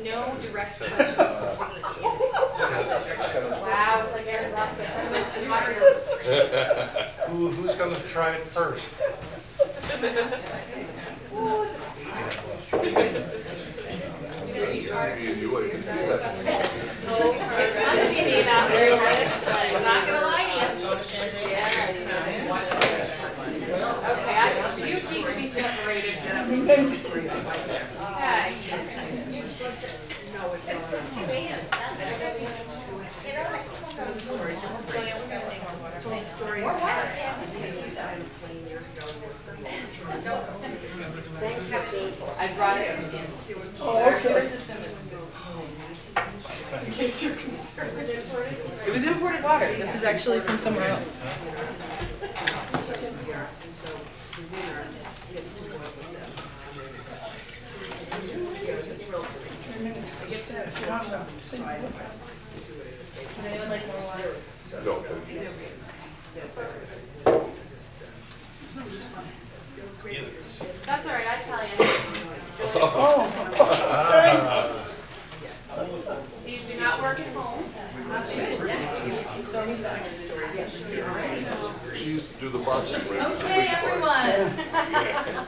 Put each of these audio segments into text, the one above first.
No direct questions. Wow, it's like Aaron Rodgers. Who's going to try it first? I'm not gonna lie to you. Okay, do you need to be separated? Okay. I brought it in. Our sewer system is in case you're concerned. It was imported water. This is actually from somewhere else. Would anyone like more water? No. That's all right, I tell you. These do not work at home. She used to do the boxing races. Okay, everyone.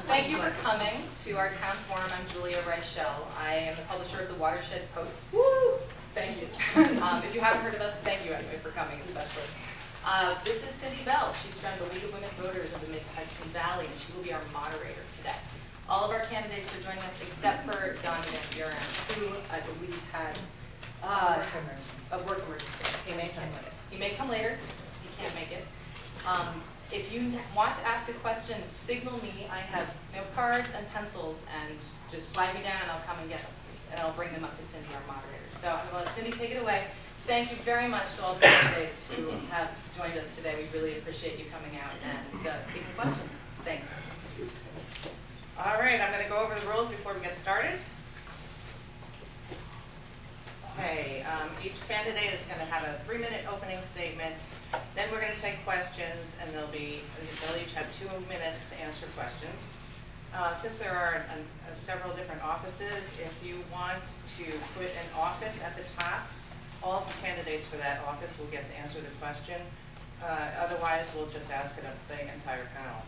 Thank you for coming to our town forum. I'm Julia Reichel. I am the publisher of the Watershed Post. Woo! Thank you. If you haven't heard of us, thank you anyway for coming, especially. This is Cindy Bell. She's from the League of Women Voters of the Mid-Hudson Valley, and she will be our moderator today. All of our candidates are joining us except for Don Van Buren, who I believe had a work emergency. He may come later. He may come later. He can't make it. If you want to ask a question, signal me. I have note cards and pencils, and just flag me down, and I'll come and get them. And I'll bring them up to Cindy, our moderator. So I'm going to let Cindy take it away. Thank you very much to all the candidates who have joined us today. We really appreciate you coming out and taking questions. Thanks. All right, I'm going to go over the rules before we get started. Okay, each candidate is going to have a 3-minute opening statement. Then we're going to take questions, and they'll each have 2 minutes to answer questions. Since there are several different offices, if you want to put an office at the top, all of the candidates for that office will get to answer the question. Otherwise, we'll just ask it of the entire panel.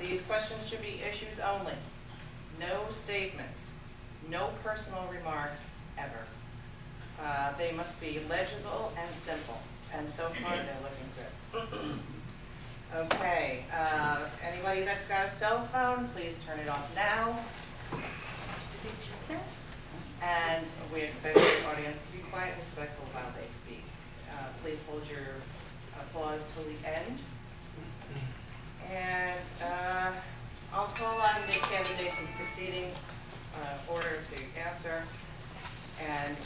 These questions should be issues only. No statements, no personal remarks, ever. They must be legible and simple. And so far, they're looking good. Okay, anybody that's got a cell phone, please turn it off now. And we expect the audience to be quiet and respectful while they speak. Please hold your applause till the end. And I'll call on the candidates in succeeding order to answer. And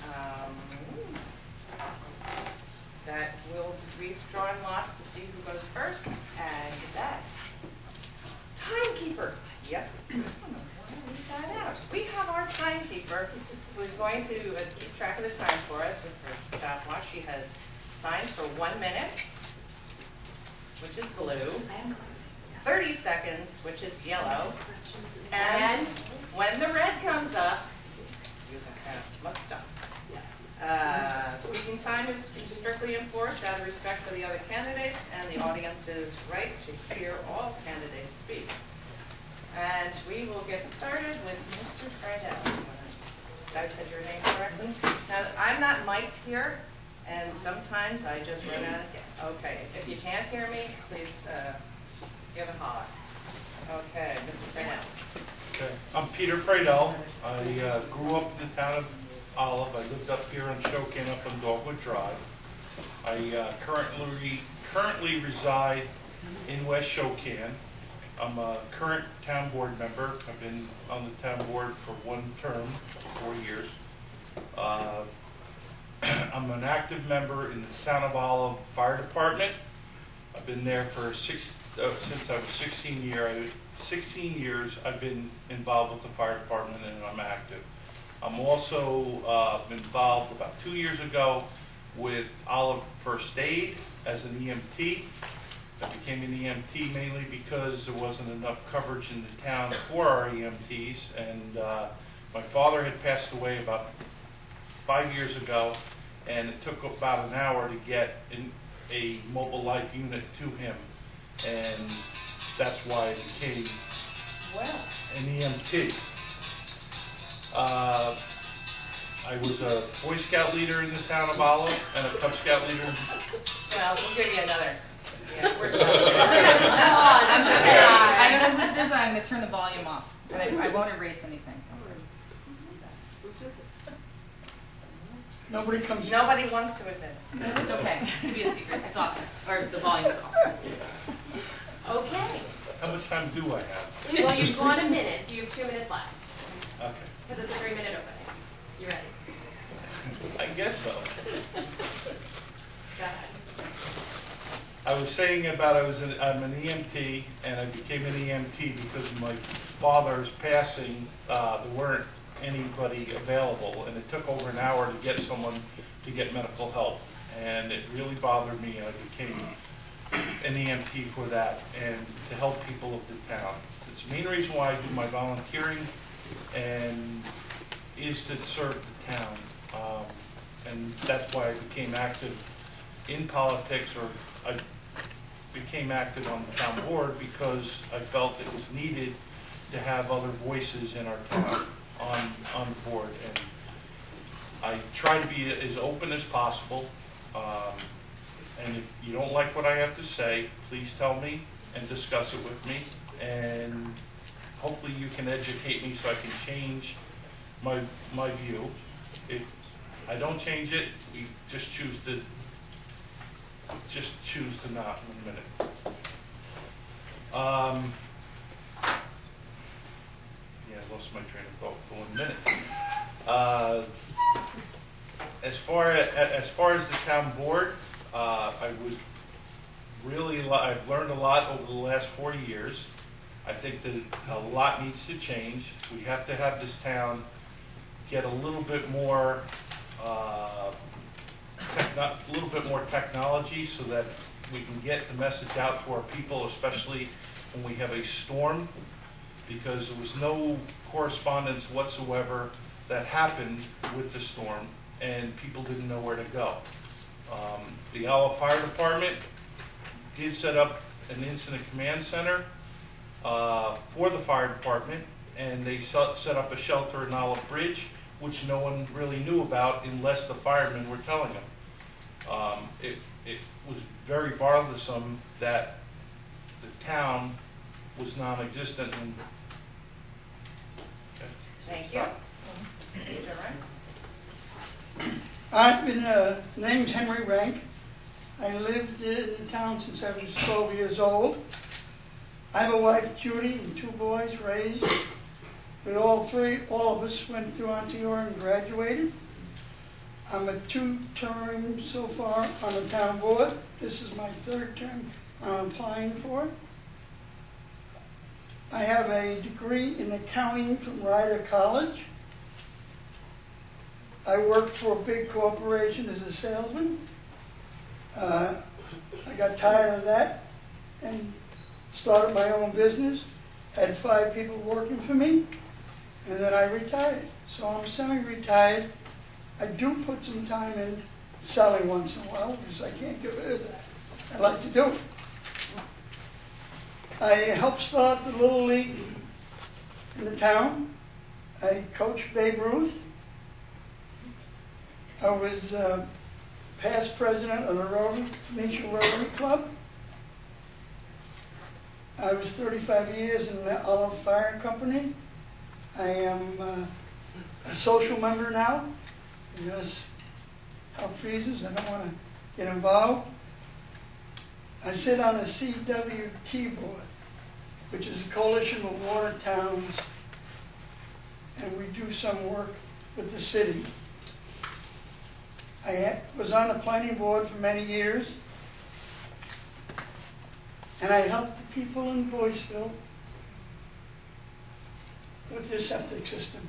that will be drawing lots to see who goes first. And that timekeeper. Yes. We have our timekeeper who is going to keep track of the time for us with her stopwatch. She has signs for 1 minute, which is blue, 30 seconds, which is yellow, and when the red comes up, you must stop. Speaking time is strictly enforced out of respect for the other candidates and the audience's right to hear all candidates speak. And we will get started with Mr. Friedel. Did I say your name correctly? Now, I'm not mic'd here, and sometimes I just run out of. Okay, if you can't hear me, please give a holler. Okay, Mr. Friedel. Okay. I'm Peter Friedel. I grew up in the town of Olive. I lived up here in Shokin, up on Dogwood Drive. I currently reside in West Shokin. I'm a current town board member. I've been on the town board for 1 term, 4 years. I'm an active member in the Town of Olive Fire Department. I've been there for since I was 16 years. I've been involved with the fire department, and I'm active. I'm also involved about 2 years ago with Olive First Aid as an EMT. I became an EMT mainly because there wasn't enough coverage in the town for our EMTs, and My father had passed away about 5 years ago, and it took about an hour to get a mobile life unit to him, and that's why I became an EMT. I was a Boy Scout leader in the town of Olive and a Cub Scout leader. Well, we'll give you another. Yeah, where's I'm just gonna, I don't know whose it is, I'm gonna turn the volume off, and I won't erase anything. Nobody comes. Nobody wants to admit it. It's okay, it could be a secret, it's off, or the volume's off. Okay. How much time do I have? Well, you've gone a minute, so you have 2 minutes left. Okay, Because it's a 3-minute opening. You ready? I guess so. Go ahead. I was saying about I'm an EMT, and I became an EMT because of my father's passing. There weren't anybody available, and it took over an hour to get someone to get medical help, and it really bothered me, and I became an EMT for that and to help people of the town. It's the main reason why I do my volunteering, and is to serve the town, and that's why I became active in politics, or I became active on the town board, because I felt it was needed to have other voices in our town on the board, and I try to be as open as possible, and if you don't like what I have to say, please tell me and discuss it with me, and hopefully you can educate me so I can change my view. If I don't change it, we just choose to not in a minute. Yeah, I lost my train of thought for 1 minute. As far as the town board, I've learned a lot over the last 4 years. I think that a lot needs to change. We have to have this town get a little bit more technology so that we can get the message out to our people, especially when we have a storm, because there was no correspondence whatsoever that happened with the storm, and people didn't know where to go. The Olive Fire Department did set up an incident command center for the fire department, and they set up a shelter in Olive Bridge, which no one really knew about unless the firemen were telling them. It was very bothersome that the town was non-existent. And Thank you. Mr. Wright? I've been, name's Henry Rank. I lived in the town since I was 12 years old. I have a wife, Judy, and 2 boys raised. But all of us went through Ontario and graduated. I'm a 2-term so far on the town board. This is my 3rd term I'm applying for. I have a degree in accounting from Rider College. I worked for a big corporation as a salesman. I got tired of that and started my own business. Had 5 people working for me, and then I retired. So I'm semi-retired. I do put some time in selling once in a while because I can't get rid of that. I like to do it. I helped start the Little League in the town. I coached Babe Ruth. I was past president of the Phoenicia Rotary Club. I was 35 years in the Olive Fire Company. I am a social member now. Because health reasons, I don't want to get involved. I sit on a CWT board, which is a coalition of water towns, and we do some work with the city. I was on the planning board for many years, and I helped the people in Boyceville with their septic system.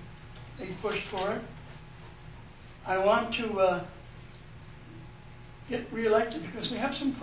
They pushed for it. I want to get reelected because we have some problems.